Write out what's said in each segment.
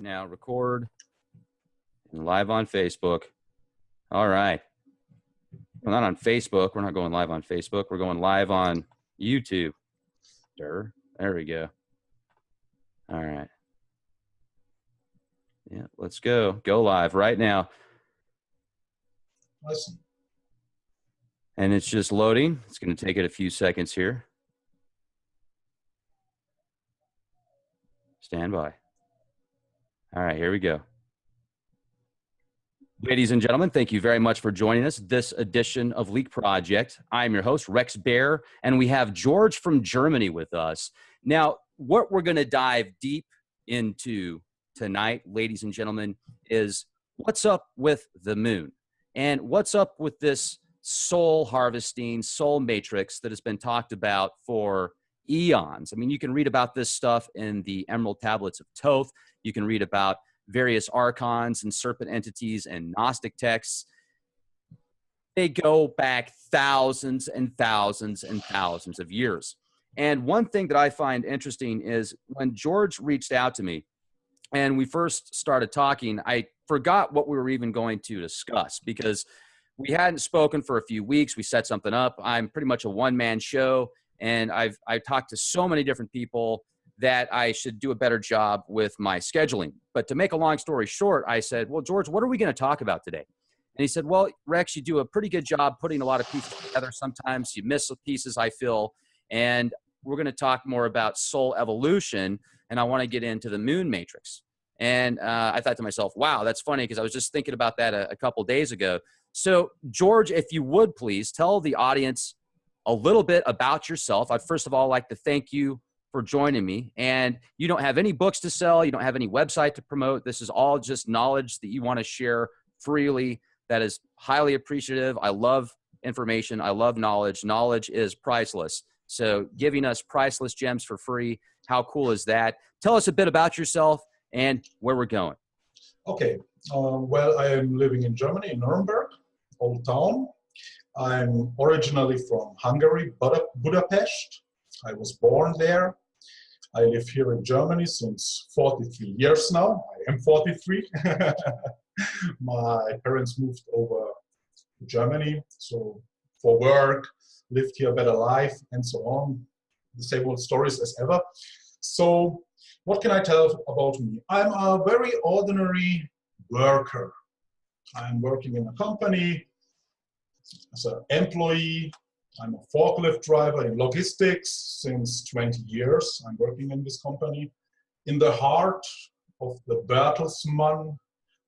Now record and live on Facebook. All right. We're not on Facebook. We're not going live on Facebook. We're going live on YouTube. There we go. All right. Yeah, let's go. Go live right now. Awesome. And it's just loading. It's going to take it a few seconds here. Stand by. All right, here we go. Ladies and gentlemen, thank you very much for joining us this edition of Leak Project. I'm your host, Rex Bear, and we have George from Germany with us. Now, what we're going to dive deep into tonight, ladies and gentlemen, is what's up with the moon and what's up with this soul harvesting, soul matrix that has been talked about for eons. I mean, you can read about this stuff in the Emerald Tablets of Thoth. You can read about various archons and serpent entities and Gnostic texts. They go back thousands and thousands and thousands of years. And one thing that I find interesting is when George reached out to me and we first started talking, I forgot what we were even going to discuss because we hadn't spoken for a few weeks. We set something up. I'm pretty much a one-man show, and I've talked to so many different people that I should do a better job with my scheduling. But to make a long story short, I said, well, George, what are we going to talk about today? And he said, well, Rex, you do a pretty good job putting a lot of pieces together. Sometimes you miss pieces, I feel. And we're going to talk more about soul evolution. And I want to get into the moon matrix. And I thought to myself, wow, that's funny because I was just thinking about that a couple days ago. So, George, if you would please tell the audience a little bit about yourself. I'd first of all like to thank you for joining me. And you don't have any books to sell. You don't have any website to promote. This is all just knowledge that you want to share freely. That is highly appreciative. I love information. I love knowledge. Knowledge is priceless. So giving us priceless gems for free, how cool is that? Tell us a bit about yourself and where we're going. Okay. Well, I am living in Germany, in Nuremberg, old town. I'm originally from Hungary, Budapest. I was born there. I live here in Germany since 43 years now. I am 43. My parents moved over to Germany, so for work, lived here a better life, and so on. The same old stories as ever. So what can I tell about me? I'm a very ordinary worker. I'm working in a company as an employee. I'm a forklift driver in logistics since 20 years. I'm working in this company in the heart of the Bertelsmann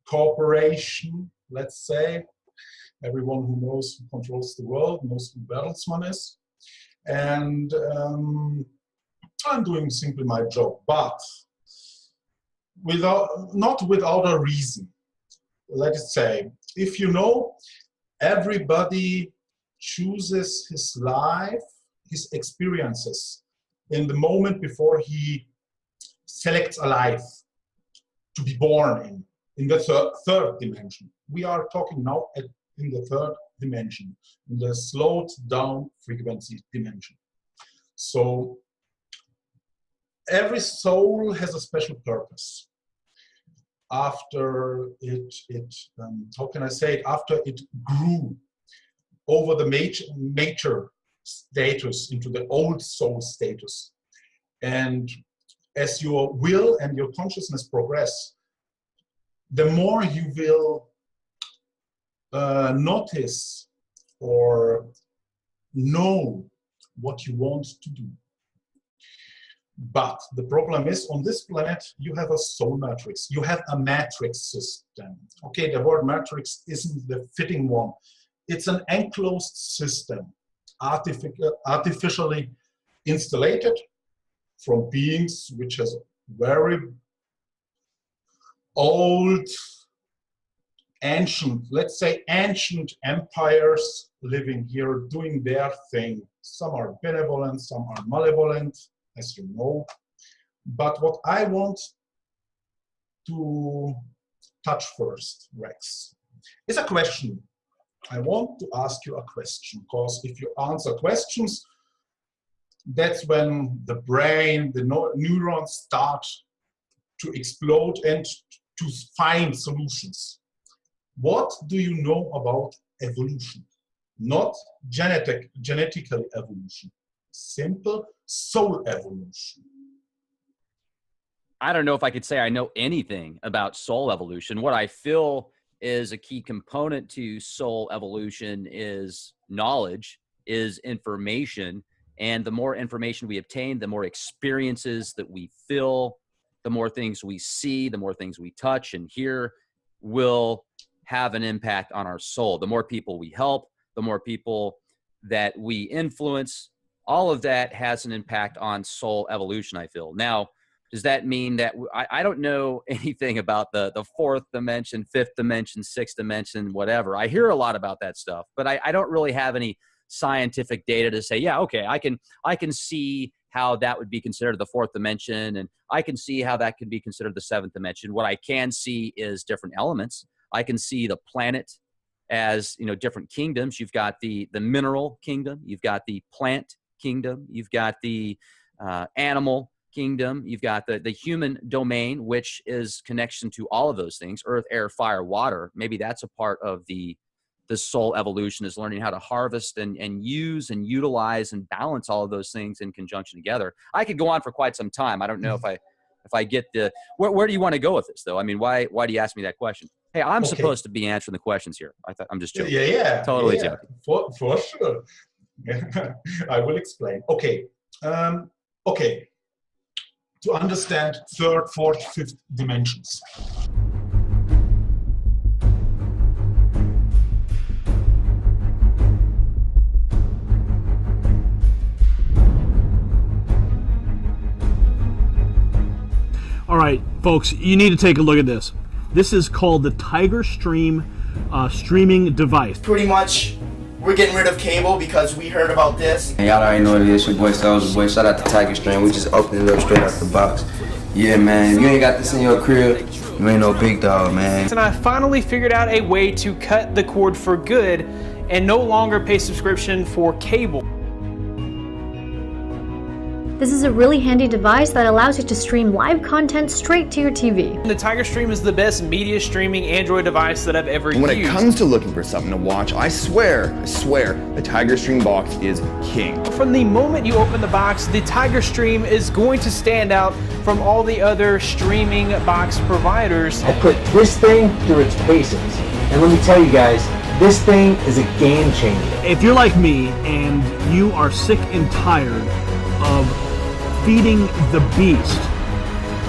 Corporation, let's say. Everyone who knows who controls the world knows who Bertelsmann is. And I'm doing simply my job, but not without a reason. Let us say, if you know, everybody chooses his life, his experiences in the moment before he selects a life to be born in the third dimension. We are talking now in the third dimension, in the slowed down frequency dimension. So every soul has a special purpose. After how can I say it? After it grew over the mature status into the old soul status. And as your will and your consciousness progress, the more you will notice or know what you want to do. But the problem is, on this planet, you have a soul matrix. You have a matrix system. Okay, the word matrix isn't the fitting one. It's an enclosed system, artificially installed from beings which has very old, ancient, let's say ancient empires living here, doing their thing. Some are benevolent, some are malevolent, as you know. But what I want to touch first, Rex, is a question. I want to ask you a question, because if you answer questions, that's when the brain, the neurons start to explode and to find solutions. What do you know about evolution? Not genetical evolution, simple soul evolution. I don't know if I could say I know anything about soul evolution. What I feel is a key component to soul evolution is knowledge, is information. And the more information we obtain, the more experiences that we feel, the more things we see, the more things we touch and hear will have an impact on our soul. The more people we help, the more people that we influence, all of that has an impact on soul evolution, I feel. Now, does that mean that I don't know anything about the fourth dimension, fifth dimension, sixth dimension, whatever? I hear a lot about that stuff, but I don't really have any scientific data to say, yeah, okay, I can see how that would be considered the fourth dimension, and I can see how that could be considered the seventh dimension. What I can see is different elements. I can see the planet as, you know, different kingdoms. You've got the mineral kingdom, you've got the plant kingdom, you've got the animal kingdom, you've got the human domain, which is connection to all of those things: earth, air, fire, water. Maybe that's a part of the soul evolution, is learning how to harvest and use and utilize and balance all of those things in conjunction together. I could go on for quite some time. I don't know if I get the where do you want to go with this though? I mean, why do you ask me that question? Hey, I'm supposed to be answering the questions here. I'm just joking. Yeah, totally joking. For sure. I will explain. Okay. Okay. To understand third, fourth, fifth dimensions. All right, folks, you need to take a look at this. This is called the Tiger Stream streaming device. Pretty much, we're getting rid of cable because we heard about this. And y'all already know what it is. Your boy Soulja Boy. Shout out to Tiger Stream. We just opened it up straight out the box. Yeah, man. If you ain't got this in your crib, you ain't no big dog, man. And I finally figured out a way to cut the cord for good and no longer pay subscription for cable. This is a really handy device that allows you to stream live content straight to your TV. The Tiger Stream is the best media streaming Android device that I've ever used. When it comes to looking for something to watch, I swear, the Tiger Stream box is king. From the moment you open the box, the Tiger Stream is going to stand out from all the other streaming box providers. I put this thing through its paces, and let me tell you guys, this thing is a game changer. If you're like me and you are sick and tired of feeding the beast,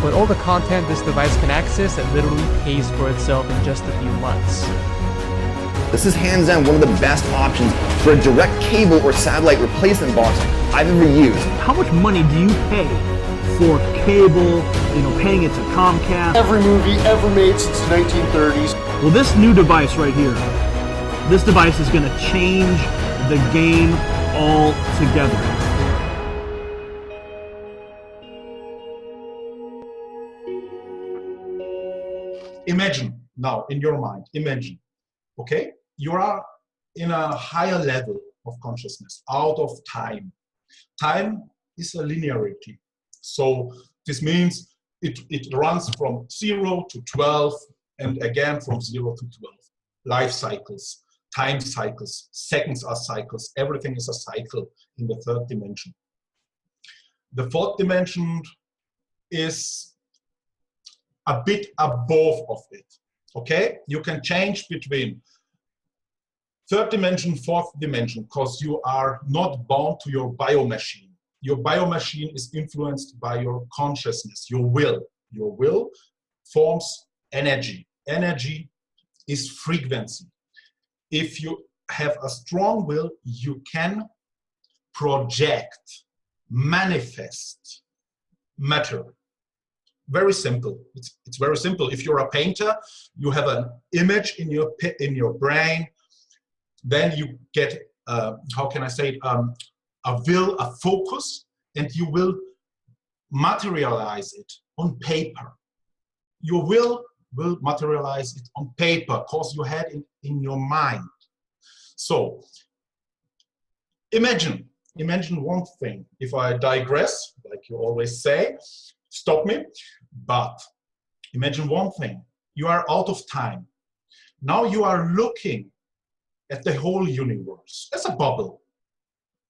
with all the content this device can access, it literally pays for itself in just a few months. This is hands down one of the best options for a direct cable or satellite replacement box I've ever used. How much money do you pay for cable, you know, paying it to Comcast? Every movie ever made since the 1930s. Well, this new device right here, this device is going to change the game altogether. Imagine now in your mind, imagine, okay? You are in a higher level of consciousness, out of time. Time is a linearity. So this means it runs from 0 to 12 and again from 0 to 12. Life cycles, time cycles, seconds are cycles, everything is a cycle in the third dimension. The fourth dimension is a bit above of it, okay? You can change between third dimension, fourth dimension, because you are not bound to your biomachine. Your biomachine is influenced by your consciousness, your will. Your will forms energy. Energy is frequency. If you have a strong will, you can project, manifest matter. Very simple. It's very simple. If you're a painter, you have an image in your brain, then you get how can I say it, a will, a focus, and you will materialize it on paper. Your will materialize it on paper because you had it in your mind. So imagine one thing. If I digress, like you always say, stop me. But Imagine one thing. You are out of time. Now you are looking at the whole universe as a bubble.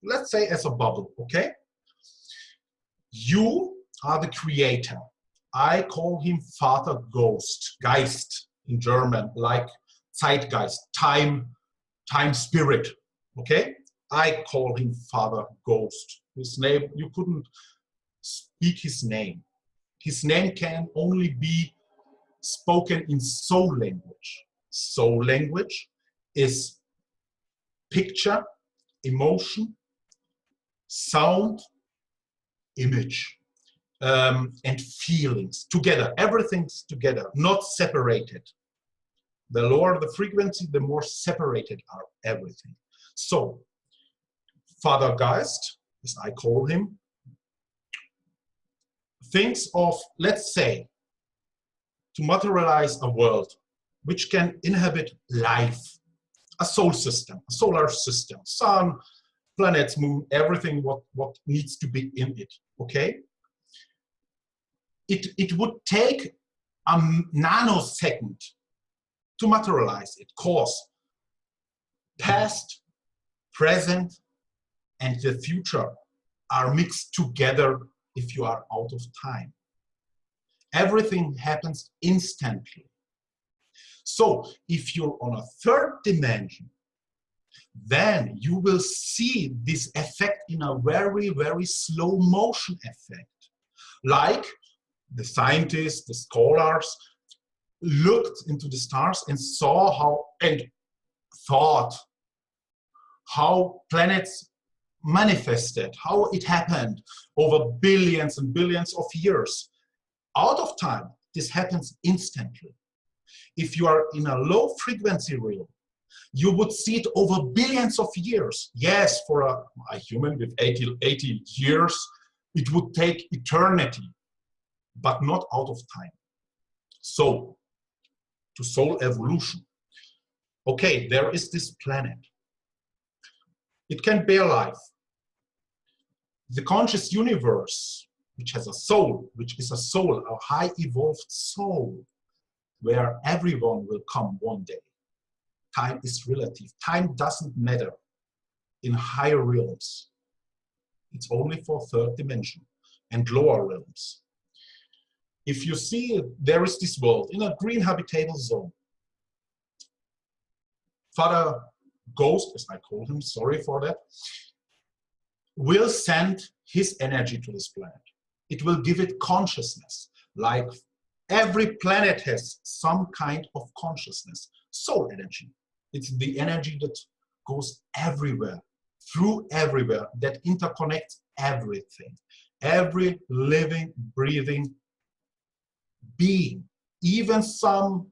Let's say as a bubble, okay? You are the creator. I call him Vater Ghost, Geist in German, like Zeitgeist, time spirit, okay? I call him Father Ghost. His name, you couldn't speak his name. His name can only be spoken in soul language. Soul language is picture, emotion, sound, image, and feelings together. Everything's together, not separated. The lower the frequency, the more separated are everything. So, Father Geist, as I call him, thinks of, let's say, to materialize a world which can inhabit life, a soul system, a solar system, sun, planets, moon, everything what needs to be in it, okay? It would take a nanosecond to materialize it, cause past, present, and the future are mixed together if you are out of time. Everything happens instantly. So if you're on a third dimension, then you will see this effect in a very, very slow motion effect. Like the scientists, the scholars looked into the stars and saw how, and thought how planets manifested, how it happened over billions and billions of years. Out of time, this happens instantly. If you are in a low frequency realm, you would see it over billions of years. Yes, for a human with 80 years, it would take eternity, but not out of time. So, to soul evolution. Okay, there is this planet. It can bear life. The conscious universe, which has a soul, which is a soul, a high evolved soul, where everyone will come one day. Time is relative. Time doesn't matter in higher realms. It's only for third dimension and lower realms. If you see, there is this world in a green habitable zone. Father Ghost, as I call him, sorry for that, will send his energy to this planet. It will give it consciousness. Like every planet has some kind of consciousness, soul energy. It's the energy that goes everywhere, through everywhere, that interconnects everything. Every living, breathing being, even some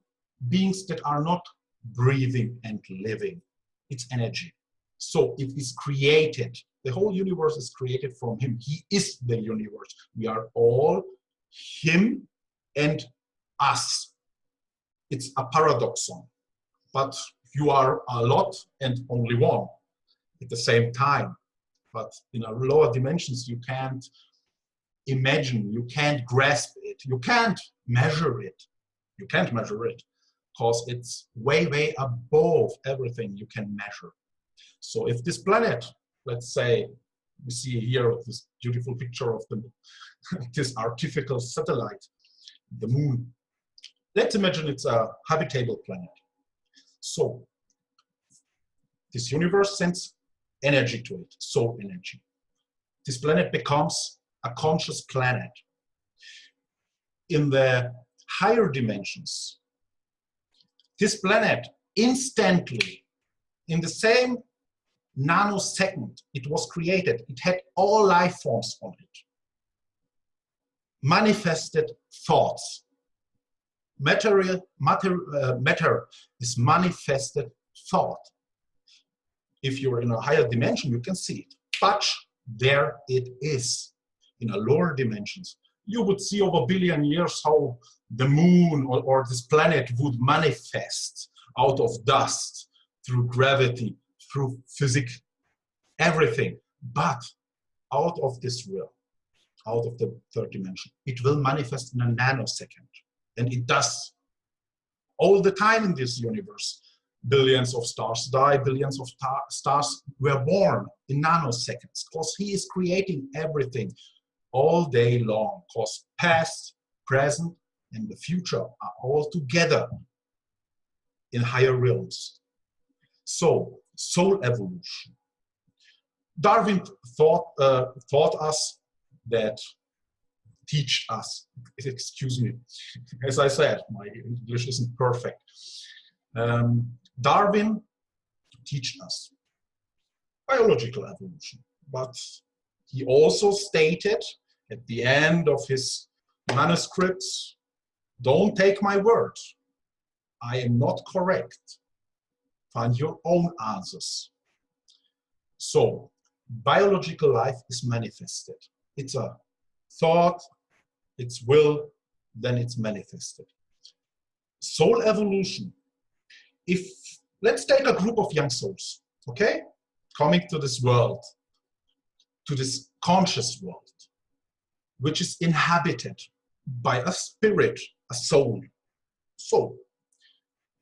beings that are not breathing and living. It's energy. So it is created. The whole universe is created from him. He is the universe. We are all him and us. It's a paradoxon. But you are a lot and only one at the same time. But in a lower dimensions, you can't imagine, you can't grasp it, you can't measure it. You can't measure it because it's way, way above everything you can measure. So if this planet, let's say, we see here this beautiful picture of the, this artificial satellite, the moon. Let's imagine it's a habitable planet. So this universe sends energy to it, soul energy. This planet becomes a conscious planet. In the higher dimensions, this planet instantly, in the same nanosecond it was created, it had all life forms on it. Manifested thoughts. Matter is manifested thought. If you're in a higher dimension, you can see it. But there it is. In a lower dimensions, you would see over a billion years how the moon or this planet would manifest out of dust, through gravity, through physics, everything. But out of this realm, out of the third dimension, it will manifest in a nanosecond. And it does all the time in this universe. Billions of stars die, billions of stars were born in nanoseconds, because he is creating everything all day long, because past, present, and the future are all together in higher realms. So, soul evolution. Darwin taught us that, teach us, excuse me, as I said, my English isn't perfect. Darwin teach us biological evolution, but he also stated at the end of his manuscripts, don't take my word, I am not correct, find your own answers. So, biological life is manifested. It's a thought, it's will, then it's manifested. Soul evolution. If, let's take a group of young souls, okay? Coming to this world, to this conscious world, which is inhabited by a spirit, a soul. Soul.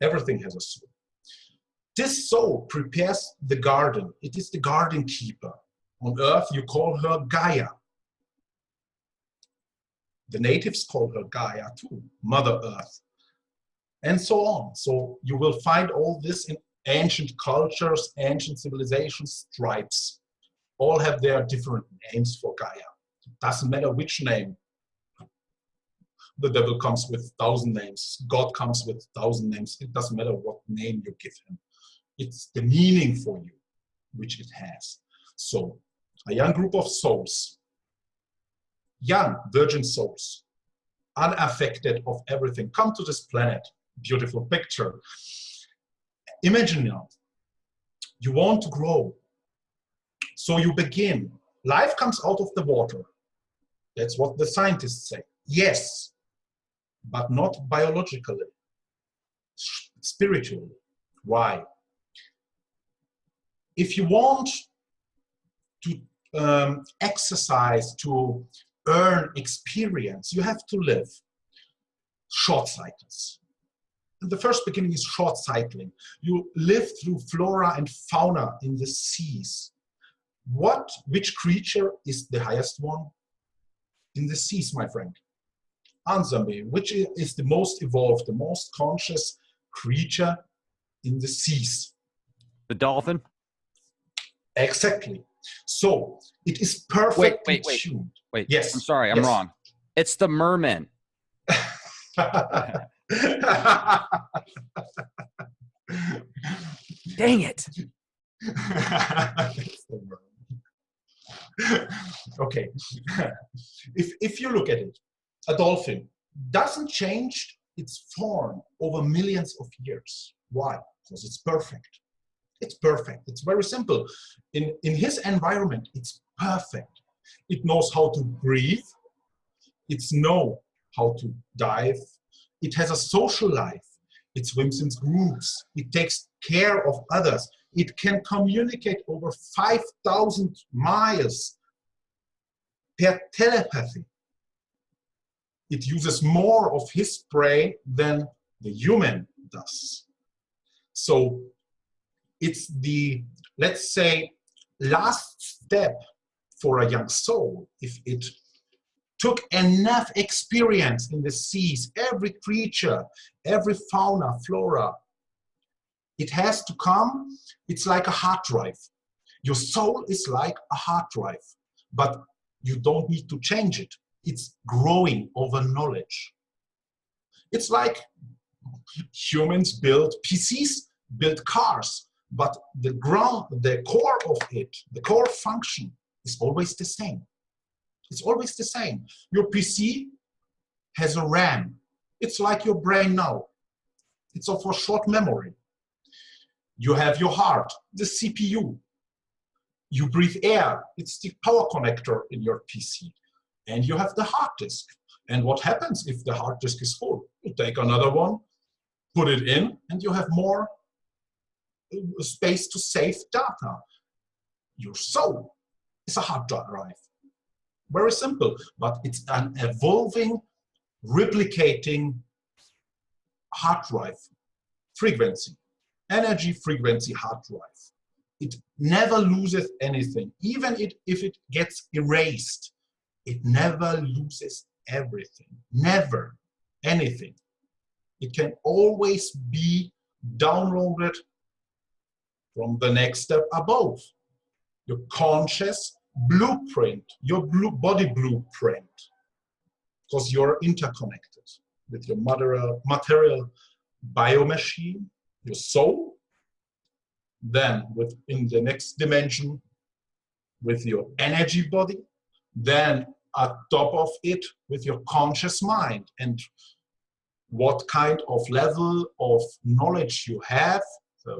Everything has a soul. This soul prepares the garden. It is the garden keeper. On Earth, you call her Gaia. The natives call her Gaia too, Mother Earth, and so on. So you will find all this in ancient cultures, ancient civilizations, tribes. All have their different names for Gaia. It doesn't matter which name. The devil comes with 1,000 names. God comes with 1,000 names. It doesn't matter what name you give him. It's the meaning for you, which it has. So, a young group of souls, young virgin souls, unaffected of everything, come to this planet. Beautiful picture. Imagine now, you want to grow. So you begin. Life comes out of the water. That's what the scientists say. Yes, but not biologically, spiritually. Why? If you want to exercise, to earn experience, you have to live short cycles. And the first beginning is short cycling. You live through flora and fauna in the seas. Which creature is the highest one? In the seas, my friend. Answer me, which is the most evolved, the most conscious creature in the seas? The dolphin? Exactly. So it is perfectly tuned. Wait. Yes. I'm sorry, I'm wrong. It's the merman. Dang it. Okay. If you look at it, a dolphin doesn't change its form over millions of years. Why? Because it's perfect. It's perfect. It's very simple. In his environment, it's perfect. It knows how to breathe. It knows how to dive. It has a social life. It swims in groups. It takes care of others. It can communicate over 5,000 miles per telepathy. It uses more of his brain than the human does. So it's the, let's say, last step for a young soul. If it took enough experience in the seas, every creature, every fauna, flora, it has to come. It's like a hard drive. Your soul is like a hard drive, but you don't need to change it. It's growing over knowledge. It's like humans build PCs, build cars, but the core of it, the core function is always the same. It's always the same. Your PC has a RAM. It's like your brain now. It's of a short memory. You have your heart, the CPU. You breathe air. It's the power connector in your PC. And you have the hard disk. And what happens if the hard disk is full? You take another one, put it in, and you have more space to save data. Your soul is a hard drive. Very simple, but it's an evolving, replicating hard drive frequency, energy frequency hard drive. It never loses anything. Even if it gets erased, it never loses everything. Never anything. It can always be downloaded from the next step above. Your conscious blueprint, your body blueprint, because you're interconnected with your material biomachine, your soul, then in the next dimension with your energy body, then at top of it with your conscious mind, and what kind of level of knowledge you have,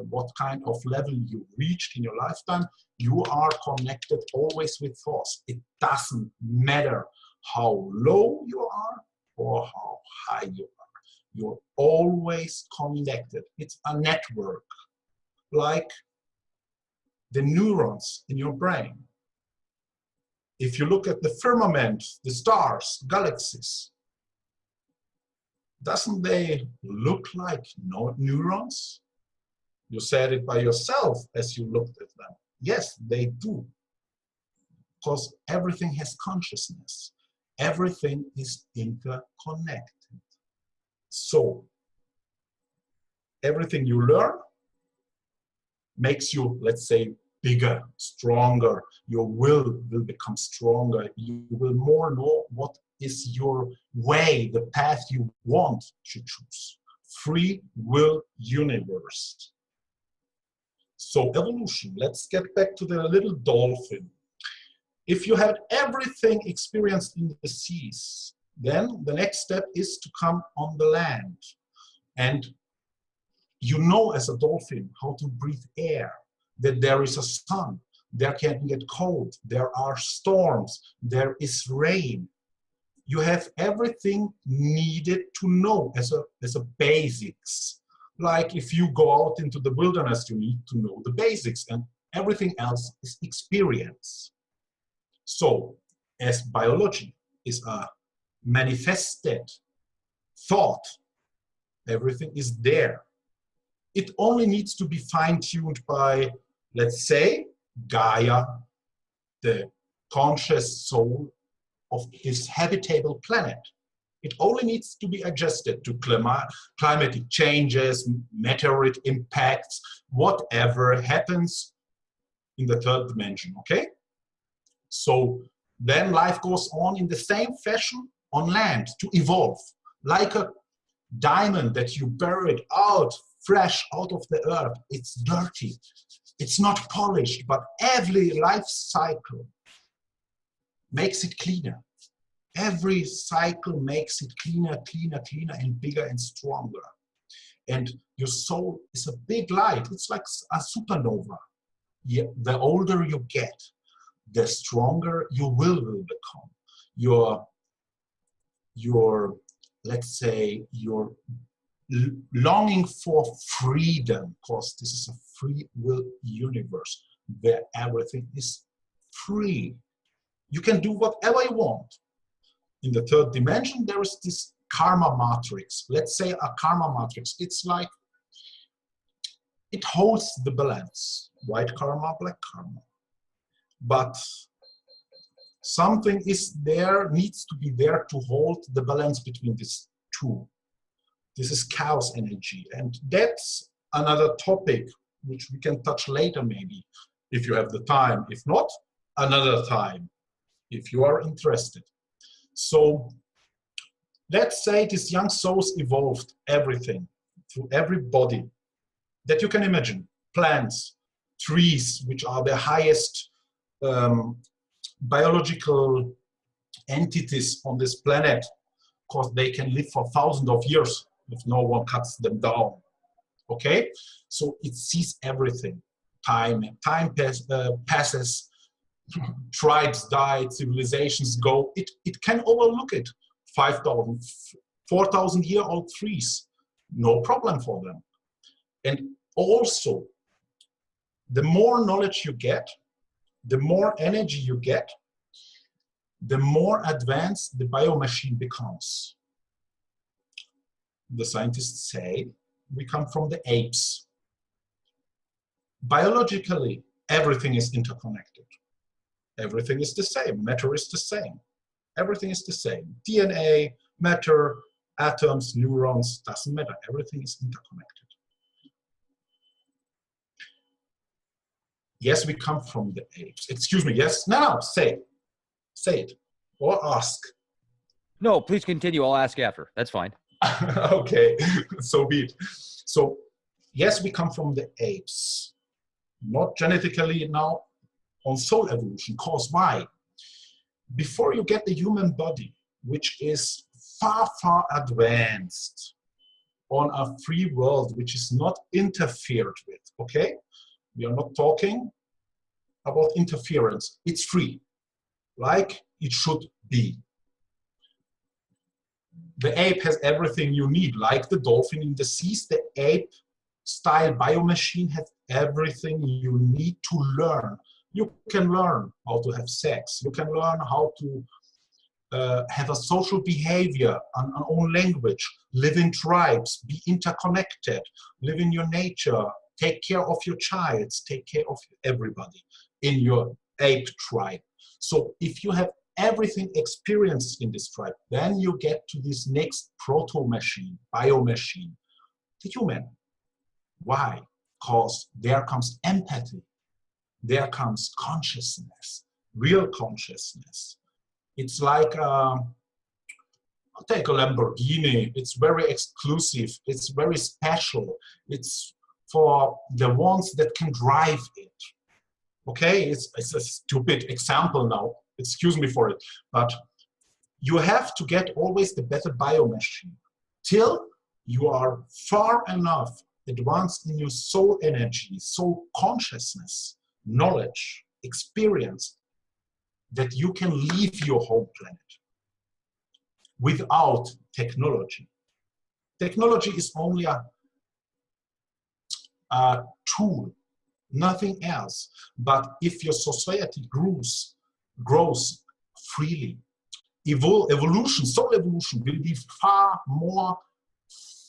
what kind of level you reached in your lifetime, you are connected always with force. It doesn't matter how low you are or how high you are. You're always connected. It's a network, like the neurons in your brain. If you look at the firmament, the stars, galaxies, doesn't they look like neurons? You said it by yourself as you looked at them. Yes, they do. Because everything has consciousness. Everything is interconnected. So, everything you learn makes you, let's say, bigger, stronger. Your will become stronger. You will more know what is your way, the path you want to choose. Free will universe. So evolution, let's get back to the little dolphin. If you had everything experienced in the seas, then the next step is to come on the land. And you know as a dolphin how to breathe air, that there is a sun, there can get cold, there are storms, there is rain. You have everything needed to know as a basics. Like if you go out into the wilderness, you need to know the basics, and everything else is experience. So, as biology is a manifested thought, everything is there. It only needs to be fine-tuned by, let's say, Gaia, the conscious soul of this habitable planet. It only needs to be adjusted to climatic changes, meteorite impacts, whatever happens in the third dimension, okay? So then life goes on in the same fashion on land to evolve, like a diamond that you buried out, fresh out of the earth. It's dirty, it's not polished, but every life cycle makes it cleaner. Every cycle makes it cleaner, cleaner, cleaner, and bigger and stronger. And your soul is a big light. It's like a supernova. The older you get, the stronger you will become. Your let's say, your longing for freedom, because this is a free will universe where everything is free. You can do whatever you want. In the third dimension, there is this karma matrix. Let's say a karma matrix. It's like, it holds the balance. White karma, black karma. But something is there, needs to be there to hold the balance between these two. This is chaos energy. And that's another topic which we can touch later maybe, if you have the time. If not, another time, if you are interested. So let's say these young souls evolved everything through every body that you can imagine. Plants, trees, which are the highest biological entities on this planet, because they can live for thousands of years if no one cuts them down. Okay, so it sees everything. Time passes, tribes die, civilizations go. It can overlook it. 5,000, 4,000-year-old trees, no problem for them. And also, the more knowledge you get, the more energy you get, the more advanced the biomachine becomes. The scientists say we come from the apes. Biologically, everything is interconnected. Everything is the same. Matter is the same. Everything is the same. DNA, matter, atoms, neurons, doesn't matter. Everything is interconnected. Yes, we come from the apes. Excuse me, yes? No, say it. Say it. Or ask. No, please continue. I'll ask after. That's fine. Okay, so be it. So, yes, we come from the apes. Not genetically now, on soul evolution. Cause why? Before you get the human body, which is far, far advanced on a free world, which is not interfered with, okay? We are not talking about interference. It's free, like it should be. The ape has everything you need, like the dolphin in the seas. The ape-style biomachine has everything you need to learn. You can learn how to have sex. You can learn how to have a social behavior, an own language, live in tribes, be interconnected, live in your nature, take care of your child, take care of everybody in your ape tribe. So if you have everything experienced in this tribe, then you get to this next proto-machine, biomachine, the human. Why? Because there comes empathy. There comes consciousness, real consciousness. It's like, I'll take a Lamborghini. It's very exclusive. It's very special. It's for the ones that can drive it. Okay, it's a stupid example now. Excuse me for it. But you have to get always the better biomachine till you are far enough advanced in your soul energy, soul consciousness, knowledge, experience, that you can leave your home planet without technology. Technology is only a tool, nothing else. But if your society grows freely, evolution, soul evolution will be far more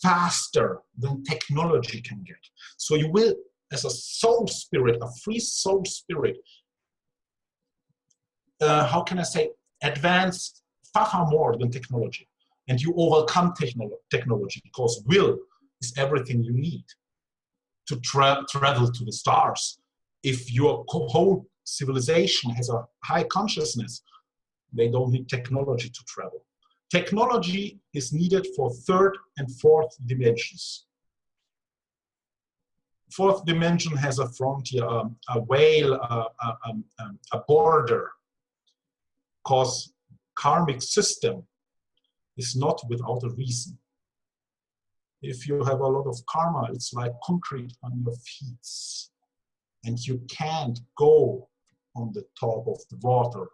faster than technology can get. So you will, as a soul spirit, a free soul spirit, how can I say, advance far, far more than technology. And you overcome technology, because will is everything you need to travel to the stars. If your whole civilization has a high consciousness, they don't need technology to travel. Technology is needed for third and fourth dimensions. Fourth dimension has a frontier, a veil, a border, because karmic system is not without a reason. If you have a lot of karma, it's like concrete on your feet, and you can't go on the top of the water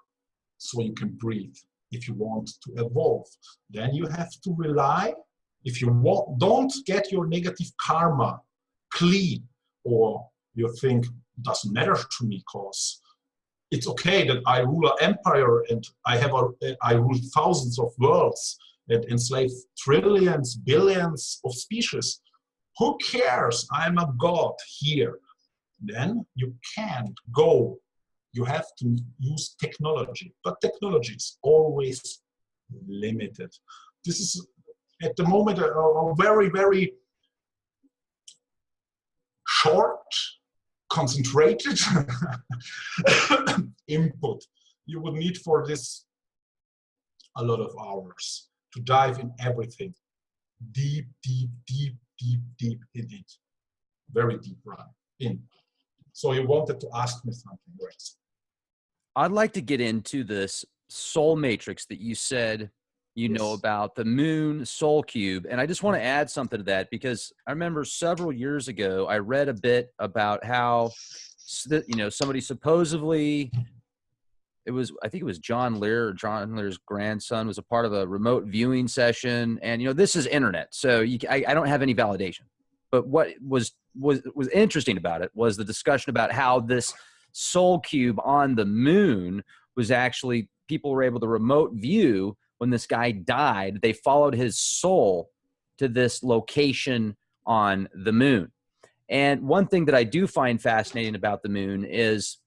so you can breathe. If you want to evolve, then you have to rely. If you don't get your negative karma clean, or you think doesn't matter to me, cause it's okay that I rule an empire and I rule thousands of worlds and enslave trillions, billions of species. Who cares? I'm a god here. Then you can't go. You have to use technology, but technology is always limited. This is at the moment a very, very short, concentrated input. You would need for this a lot of hours to dive in everything. Deep, deep, deep, deep, deep in it. Very deep run in. So you wanted to ask me something, Rex. I'd like to get into this soul matrix that you said you know about, the moon soul cube. And I just want to add something to that, because I remember several years ago, I read a bit about how, you know, somebody supposedly, I think it was John Lear's grandson was a part of a remote viewing session. And, you know, this is internet, so I don't have any validation. But what was interesting about it was the discussion about how this soul cube on the moon was actually, people were able to remote view when this guy died. They followed his soul to this location on the moon. And one thing that I do find fascinating about the moon is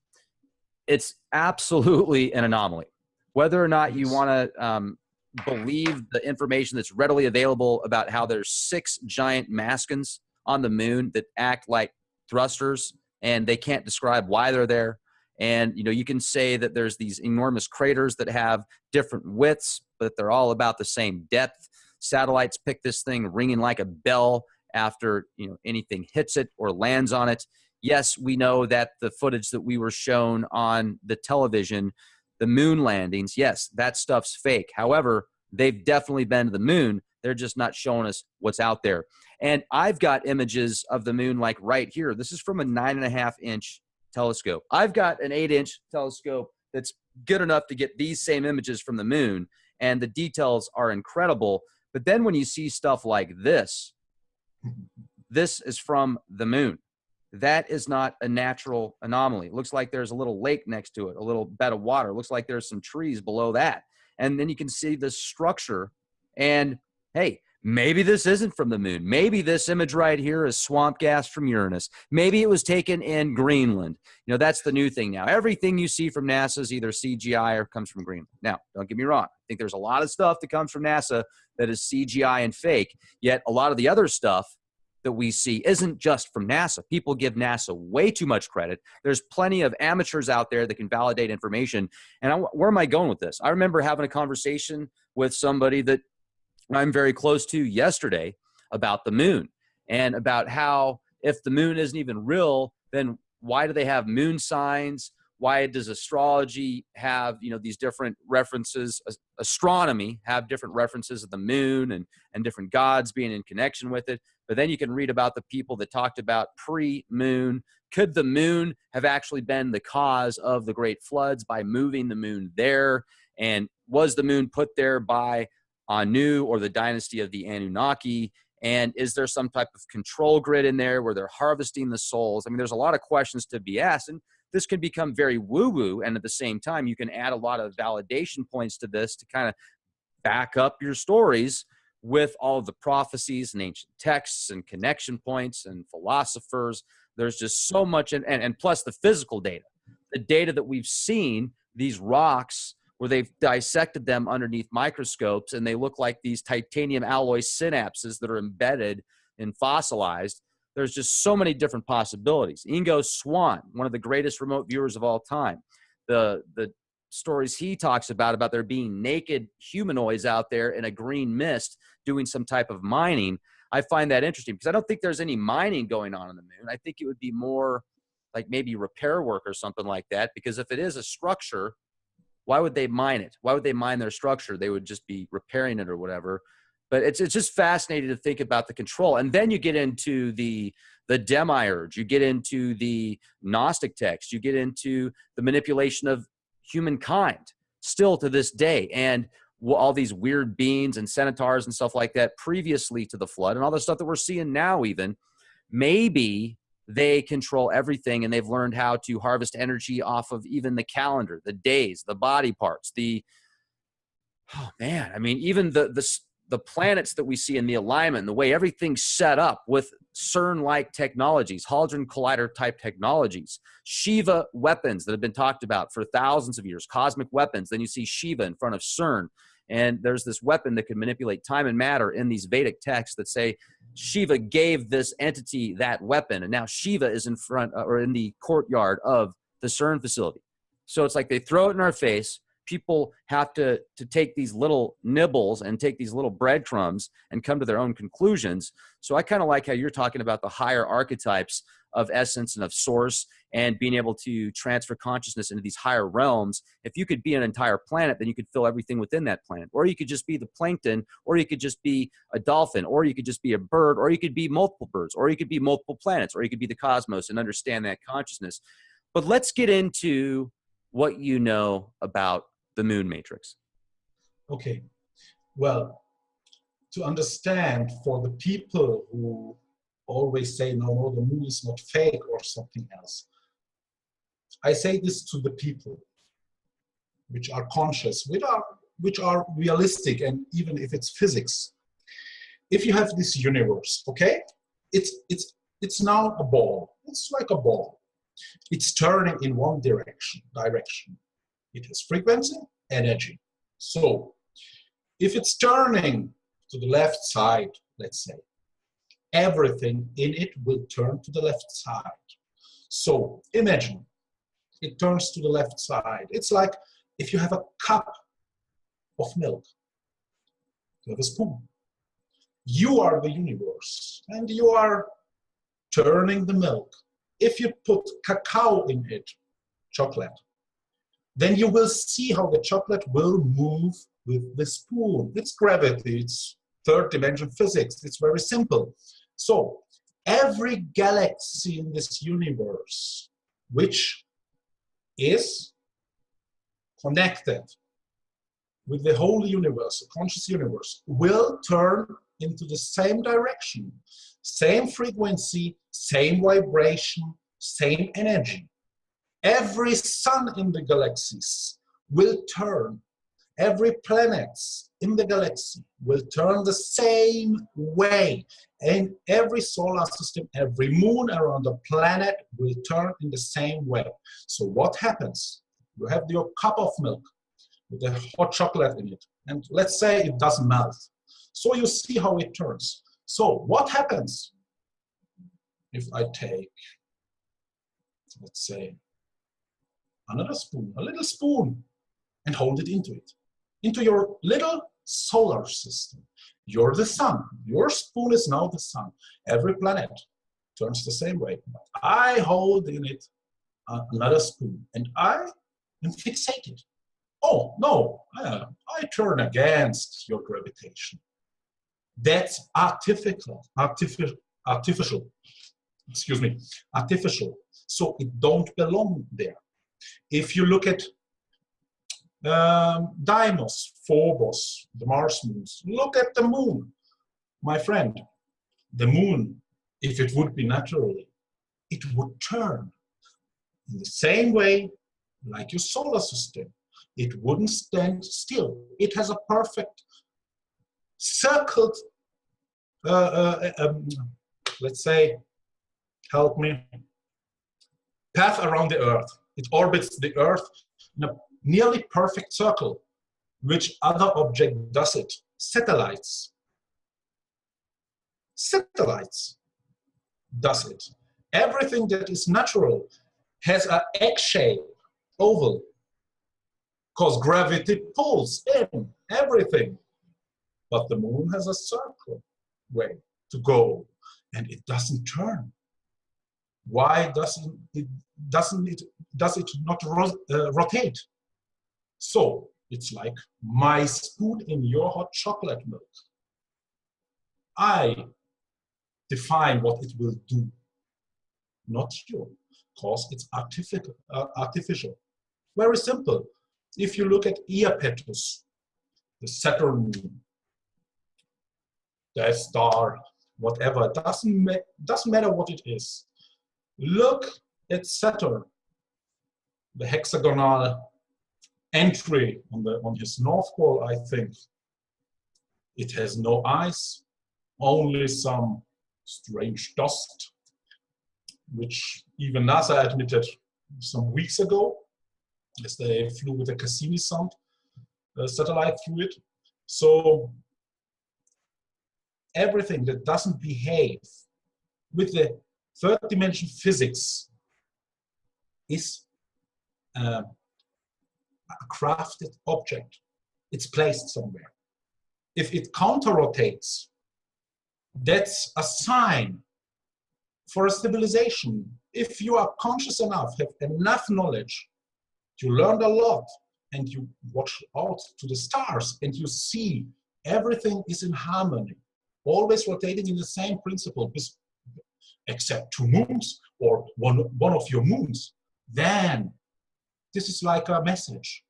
it's absolutely an anomaly. Whether or not you want to believe the information that's readily available about how there's 6 giant maskins on the moon that act like thrusters and they can't describe why they're there. And, you know, you can say that there's these enormous craters that have different widths, but they're all about the same depth. Satellites pick this thing ringing like a bell after, you know, anything hits it or lands on it. Yes, we know that the footage that we were shown on the television, the moon landings, yes, that stuff's fake. However, they've definitely been to the moon. They're just not showing us what's out there. And I've got images of the moon like right here. This is from a 9.5-inch telescope. I've got an 8-inch telescope that's good enough to get these same images from the moon, and the details are incredible. But then when you see stuff like this, this is from the moon. That is not a natural anomaly. It looks like there's a little lake next to it, a little bed of water. It looks like there's some trees below that. And then you can see the structure. And hey, maybe this isn't from the moon. Maybe this image right here is swamp gas from Uranus. Maybe it was taken in Greenland. You know, that's the new thing now. Everything you see from NASA is either CGI or comes from Greenland. Now, don't get me wrong. I think there's a lot of stuff that comes from NASA that is CGI and fake, yet a lot of the other stuff that we see isn't just from NASA. People give NASA way too much credit. There's plenty of amateurs out there that can validate information. And where am I going with this? I remember having a conversation with somebody that I'm very close to yesterday about the moon and about how if the moon isn't even real, then why do they have moon signs? Why does astrology have, you know, these different references, astronomy have different references of the moon and different gods being in connection with it? But then you can read about the people that talked about pre-moon. Could the moon have actually been the cause of the great floods by moving the moon there? And was the moon put there by Anu or the dynasty of the Anunnaki? And is there some type of control grid in there where they're harvesting the souls? I mean, there's a lot of questions to be asked, and this can become very woo-woo. And at the same time, you can add a lot of validation points to this to kind of back up your stories with all of the prophecies and ancient texts and connection points and philosophers. There's just so much, and plus the physical data, the data that we've seen, these rocks where they've dissected them underneath microscopes and they look like these titanium alloy synapses that are embedded and fossilized. There's just so many different possibilities. Ingo Swann, one of the greatest remote viewers of all time, the stories he talks about there being naked humanoids out there in a green mist doing some type of mining. I find that interesting because I don't think there's any mining going on the moon. I think it would be more like maybe repair work or something like that, because if it is a structure, why would they mine it? Why would they mine their structure? They would just be repairing it or whatever. But it's just fascinating to think about the control. And then you get into the demiurge, you get into the Gnostic text, you get into the manipulation of humankind still to this day, and all these weird beings and centaurs and stuff like that previously to the flood, and all the stuff that we're seeing now. Even maybe they control everything and they've learned how to harvest energy off of even the calendar, the days, the body parts, even the planets that we see in the alignment, the way everything's set up with CERN-like technologies, Hadron Collider type technologies, Shiva weapons that have been talked about for thousands of years, cosmic weapons. Then you see Shiva in front of CERN, and there's this weapon that can manipulate time and matter in these Vedic texts that say Shiva gave this entity that weapon, and now Shiva is in front or in the courtyard of the CERN facility. So it's like they throw it in our face. People have to take these little nibbles and take these little breadcrumbs and come to their own conclusions. So I kind of like how you're talking about the higher archetypes of essence and of source and being able to transfer consciousness into these higher realms. If you could be an entire planet, then you could fill everything within that planet. Or you could just be the plankton, or you could just be a dolphin, or you could just be a bird, or you could be multiple birds, or you could be multiple planets, or you could be the cosmos and understand that consciousness. But let's get into what you know about the moon matrix. Okay, well, to understand for the people who always say, no, the moon is not fake or something else, I say this to the people which are conscious, which are realistic, and even if it's physics, if you have this universe, okay, it's now a ball. It's like a ball. It's turning in one direction. It has frequency, energy. So if it's turning to the left side, let's say, everything in it will turn to the left side. So imagine it turns to the left side. It's like if you have a cup of milk, you have a spoon. You are the universe, and you are turning the milk. If you put cacao in it, chocolate, then you will see how the chocolate will move with the spoon. It's gravity, it's third dimension physics, it's very simple. So every galaxy in this universe, which is connected with the whole universe, a conscious universe, will turn into the same direction, same frequency, same vibration, same energy. Every sun in the galaxies will turn, every planet in the galaxy will turn the same way, and every solar system, every moon around the planet will turn in the same way. So what happens? You have your cup of milk with the hot chocolate in it, and let's say it doesn't melt. So you see how it turns. So what happens if I take, let's say, another spoon, a little spoon, and hold it into your little solar system. You're the sun. Your spoon is now the sun. Every planet turns the same way. I hold in it another spoon, and I am fixated. Oh, no, I turn against your gravitation. That's artificial. Excuse me, artificial. So it don't belong there. If you look at Deimos, Phobos, the Mars moons, look at the moon. My friend, the moon, if it would be naturally, it would turn in the same way like your solar system. It wouldn't stand still. It has a perfect circled, let's say, help me, path around the Earth. It orbits the Earth in a nearly perfect circle. Which other object does it? Satellites. Satellites does it. Everything that is natural has an egg shape, oval, because gravity pulls in everything. But the moon has a circle way to go, and it doesn't turn. Why does it not rotate? So it's like my spoon in your hot chocolate milk. I define what it will do, not you, because it's artificial. Very simple. If you look at Iapetus, the Saturn moon, Death Star, whatever, doesn't matter what it is. Look at Saturn, the hexagonal entry on his north pole, I think. It has no ice, only some strange dust, which even NASA admitted some weeks ago, as they flew with a Cassini sound satellite through it. So everything that doesn't behave with the third dimension physics is a crafted object. It's placed somewhere. If it counter-rotates, that's a sign for a stabilization. If you are conscious enough, have enough knowledge, you learned a lot, and you watch out to the stars, and you see everything is in harmony, always rotating in the same principle, except two moons or one of your moons, then this is like a message.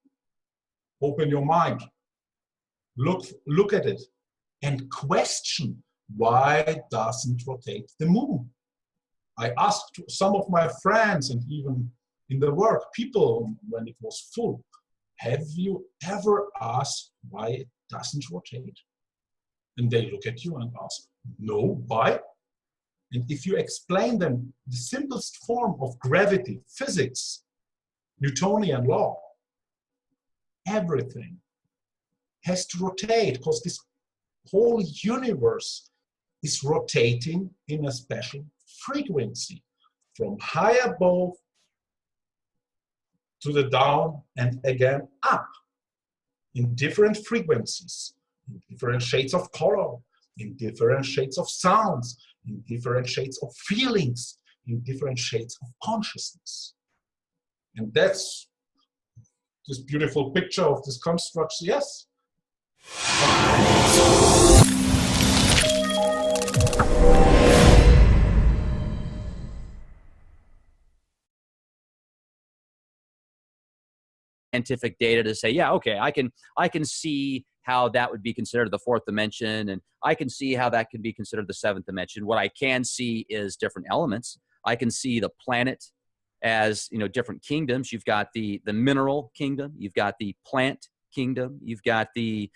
Open your mind, look at it, and question, why doesn't rotate the moon? I asked some of my friends, and even in the work, people, when it was full, have you ever asked why it doesn't rotate? And they look at you and ask, no, why? And if you explain them the simplest form of gravity, physics, Newtonian law, everything has to rotate because this whole universe is rotating in a special frequency from high above to the down and again up in different frequencies, in different shades of color, in different shades of sounds, in different shades of feelings, in different shades of consciousness. And that's this beautiful picture of this construct, yes. Scientific data to say, yeah, okay, I can see how that would be considered the fourth dimension, and I can see how that can be considered the seventh dimension. What I can see is different elements. I can see the planet as, you know, different kingdoms. You've got the mineral kingdom, you've got the plant kingdom, you've got the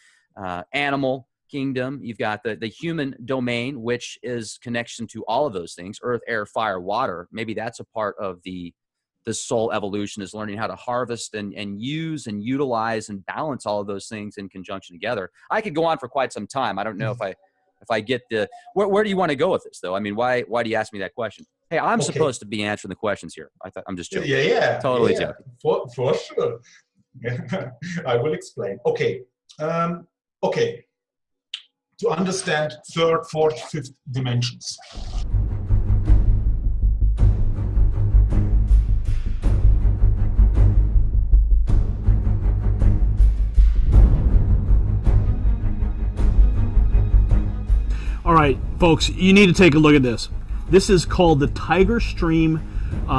animal kingdom, you've got the human domain, which is connection to all of those things: earth, air, fire, water. Maybe that's a part of the soul evolution, is learning how to harvest and use and utilize and balance all of those things in conjunction together. I could go on for quite some time. I don't know if I get the where do you want to go with this though? I mean, why do you ask me that question? Hey, I'm supposed to be answering the questions here. I'm just joking. Yeah, totally joking. For sure. I will explain. Okay. Okay. To understand third, fourth, fifth dimensions. All right, folks, you need to take a look at this. This is called the Tiger Stream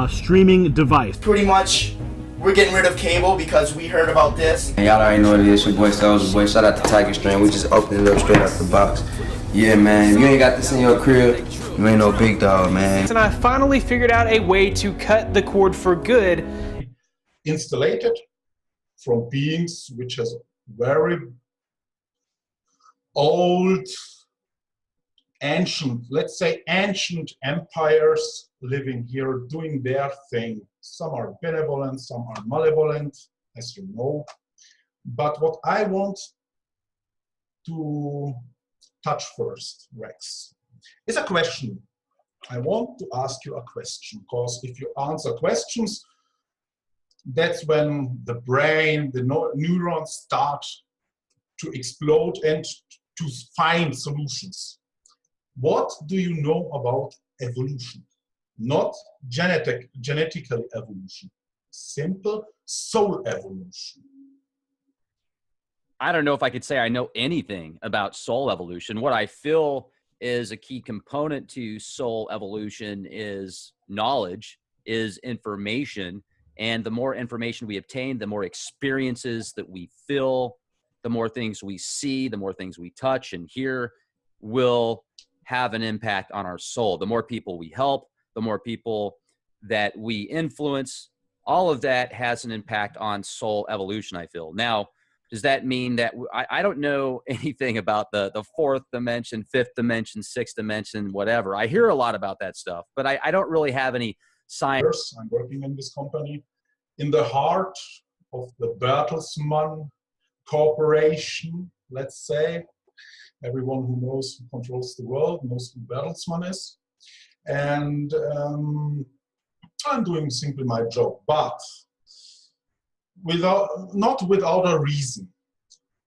streaming device. Pretty much, we're getting rid of cable because we heard about this. And y'all already know what it is. Your boy Soulja Boy. Shout out to Tiger Stream. We just opened it up straight out the box. Yeah, man. If you ain't got this in your crib, you ain't no big dog, man. And I finally figured out a way to cut the cord for good. Installed from beings which has very old, ancient, let's say ancient empires living here, doing their thing. Some are benevolent, some are malevolent, as you know. But what I want to touch first, Rex, is a question. I want to ask you a question, because if you answer questions, that's when the brain, the neurons start to explode and to find solutions. What do you know about evolution? Not genetical evolution, simple soul evolution. I don't know if I could say I know anything about soul evolution. What I feel is a key component to soul evolution is knowledge, is information. And the more information we obtain, the more experiences that we feel, the more things we see, the more things we touch and hear will have an impact on our soul. The more people we help, the more people that we influence, all of that has an impact on soul evolution, I feel. Now, does that mean that I don't know anything about the fourth dimension, fifth dimension, sixth dimension, whatever? I hear a lot about that stuff, but I don't really have any science. I'm working in this company in the heart of the Bertelsmann Corporation, let's say. Everyone who knows who controls the world knows who Bertelsmann is. And I'm doing simply my job, but not without a reason.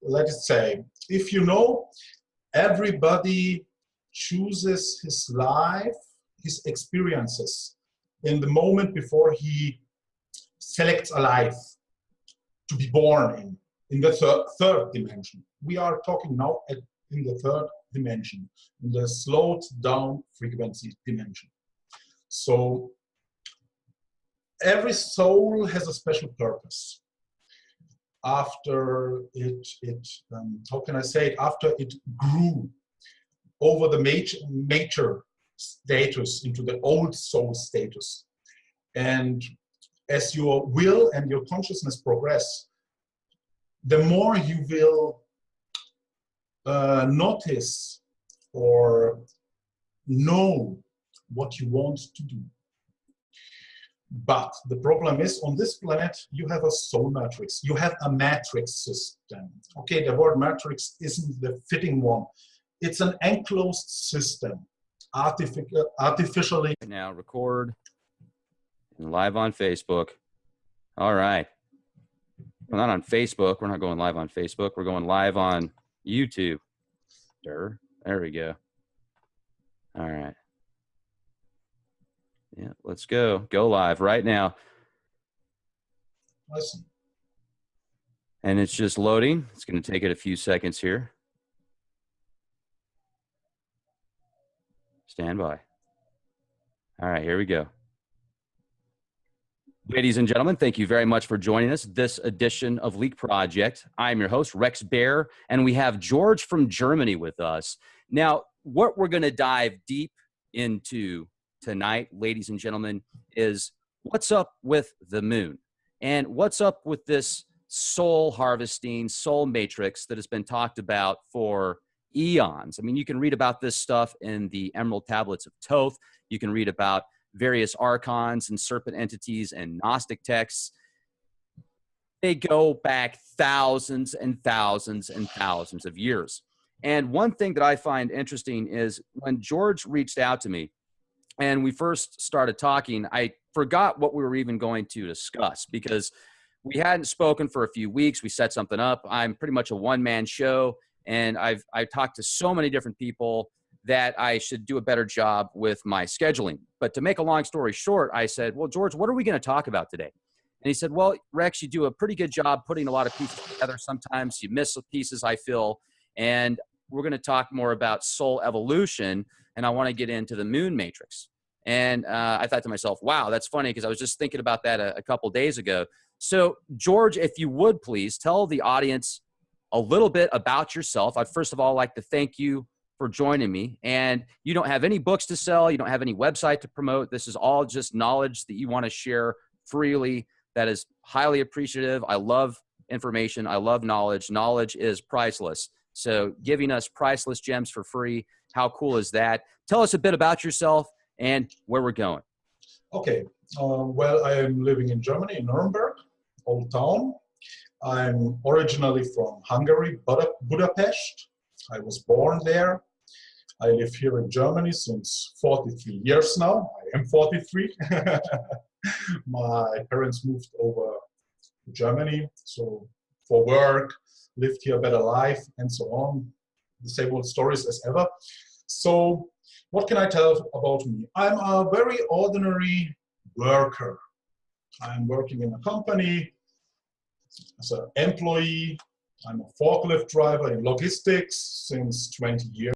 Let's say, if you know, everybody chooses his life, his experiences in the moment before he selects a life to be born in the third dimension. We are talking now in the third dimension, in the slowed down frequency dimension. So every soul has a special purpose. After how can I say it? After it grew over the mature status into the old soul status. And as your will and your consciousness progress, the more you will notice or know what you want to do. But the problem is, on this planet, you have a soul matrix. You have a matrix system. Okay, the word matrix isn't the fitting one. It's an enclosed system, artificially. Now record and live on Facebook. All right. We're not on Facebook. We're not going live on Facebook. We're going live on YouTube. There we go. All right. Yeah, let's go. Go live right now. Listen. And it's just loading. It's going to take it a few seconds here. Stand by. All right, here we go. Ladies and gentlemen, thank you very much for joining us this edition of Leak Project. I'm your host, Rex Bear, and we have George from Germany with us. Now, what we're going to dive deep into tonight, ladies and gentlemen, is what's up with the moon and what's up with this soul harvesting, soul matrix that has been talked about for eons. I mean, you can read about this stuff in the Emerald Tablets of Thoth. You can read about various archons and serpent entities and Gnostic texts. They go back thousands and thousands and thousands of years. And one thing that I find interesting is when George reached out to me and we first started talking, I forgot what we were even going to discuss because we hadn't spoken for a few weeks. We set something up. I'm pretty much a one-man show, and I've talked to so many different people that I should do a better job with my scheduling. But to make a long story short, I said, well, George, what are we going to talk about today? And he said, well, Rex, you do a pretty good job putting a lot of pieces together. Sometimes you miss pieces, I feel. And we're going to talk more about soul evolution, and I want to get into the moon matrix. And I thought to myself, wow, that's funny because I was just thinking about that a couple days ago. So, George, if you would please tell the audience a little bit about yourself. I'd first of all like to thank you for joining me. And you don't have any books to sell. You don't have any website to promote. This is all just knowledge that you want to share freely. That is highly appreciative. I love information. I love knowledge. Knowledge is priceless. So giving us priceless gems for free, how cool is that? Tell us a bit about yourself and where we're going. Okay. Well, I am living in Germany, in Nuremberg, old town. I'm originally from Hungary, Budapest. I was born there. I live here in Germany since 43 years now. I am 43. My parents moved over to Germany, so for work, lived here a better life, and so on. The same old stories as ever. So what can I tell about me? I'm a very ordinary worker. I'm working in a company as an employee. I'm a forklift driver in logistics since 20 years.